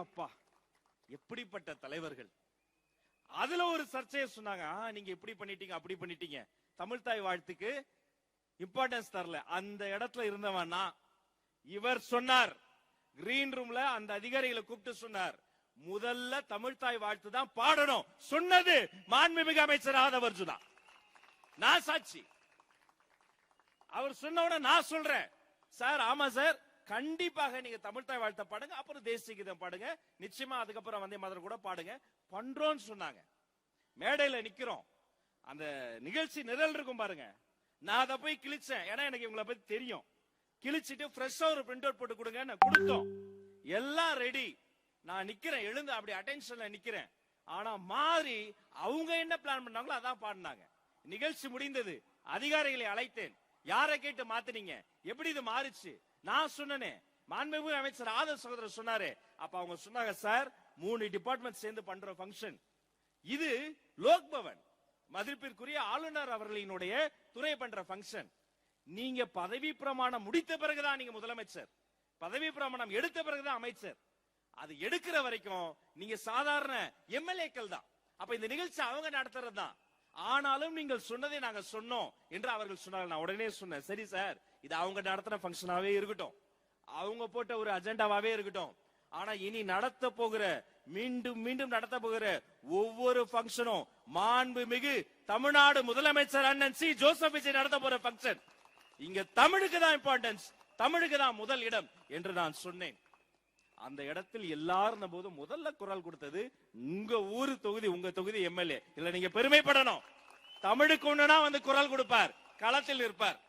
அப்பா எப்படிப்பட்ட தலைவர்கள். அதுல ஒரு சர்ச்சையை சொன்னாங்க, நீங்க இப்படி பண்ணிட்டீங்க அப்படி பண்ணிட்டீங்க, தமிழ் தாய் வாழ்த்துக்கு இம்பார்ட்டன்ஸ் தரல. அந்த இடத்துல இருந்தவனா இவர் சொன்னார், கிரீன் ரூம்ல அந்த அதிகாரிகளை கூப்பிட்டு சொன்னார், முதல்ல தமிழ் தாய் வாழ்த்து தான் பாடணும் சொன்னது மாண்புமிகு அமைச்சர் ஆதவ் அர்ஜுனா. நான் சாட்சி. அவர் சொன்ன நான் சொல்றேன், சார் ஆமா சார் கண்டிப்பாக நீங்க தமிழ் தாய் வாழ்த்த பாடுங்க, அப்புறம் தேசிய கீதம் பாடுங்க, நிச்சயமா அதுக்கப்புறம் வந்தே மாதர் கூட பாடுங்க பண்றோம்னு சொன்னாங்க. மேடையில நிக்கிறோம், அந்த நிகழ்ச்சி நிரல் இருக்கும் பாருங்க, நான் அதை போய் கிழிச்சேன். ஏன்னா எனக்கு இவங்களை பத்தி தெரியும். கிழிச்சிட்டு ஃப்ரெஷ்ஷா ஒரு பிரிண்ட் அவுட் போட்டு கொடுங்க கொடுத்தோம். எல்லாம் ரெடி. நான் நிக்கிறேன், எழுந்து அப்படி அட்டென்ஷன்ல நிக்கிறேன். ஆனா மாறி அவங்க என்ன பிளான் பண்ணாங்களோ அதான் பாடினாங்க. நிகழ்ச்சி முடிந்தது, அதிகாரிகளை அழைத்தேன், யாரை கேட்டு மாத்தினீங்க, எப்படி இது மாறிச்சு? நான் சொன்னேன், மாண்புமிகு அமைச்சர் ஆதவ் சகோதரர் சொன்னாரு. அப்ப அவங்க சொன்னாங்க, சார் 3 டிபார்ட்மெண்ட் சேர்ந்து பண்ற ஃபங்க்ஷன் இது, லோக் பவன் மதிப்பிற்குரிய ஆளுநர் அவர்களினுடைய துறை பண்ற ஃபங்க்ஷன். நீங்க பதவி பிரமாணம் முடித்த பிறகுதான் நீங்க முதலமைச்சர், பதவி பிரமாணம் எடுத்த பிறகுதான் அமைச்சர். அது எடுக்கிற வரைக்கும் நீங்க சாதாரண எம்எல்ஏக்கள் தான். அப்ப இந்த நிகழ்ச்சி அவங்க நடத்துறது தான். ஆனாலும் நீங்கள் சொன்னதை நாங்க சொன்னோம் என்று அவர்கள் சொன்னார்கள். நான் உடனே சொன்னேன், சரி சார் இது அவங்க நடத்துற ஃபங்க்ஷனாவே இருக்கட்டும், அவங்க போட்ட ஒரு அஜெண்டாவாவே இருக்கட்டும். ஆனா இனி நடத்த போகிற, மீண்டும் மீண்டும் நடத்த போகிற ஒவ்வொரு ஃபங்க்ஷனும் மாண்புமிகு தமிழ்நாடு முதலமைச்சர் அண்ணன் சி ஜோசப் விஜய் நடத்த போற ஃபங்க்ஷன். இங்க தமிழுக்கு தான் இம்பார்ட்டன்ஸ், தமிழுக்கு தான் முதல் இடம் என்று நான் சொன்னேன். அந்த இடத்தில் எல்லாரும் போது முதல்ல குரல் கொடுத்தது உங்க ஊரு தொகுதி, உங்க தொகுதி எம்எல்ஏ இல்ல. நீங்க பெருமைப்படணும், தமிழுக்கு ஒண்ணுனா வந்து குரல் கொடுப்பார், களத்தில் இருப்பார்.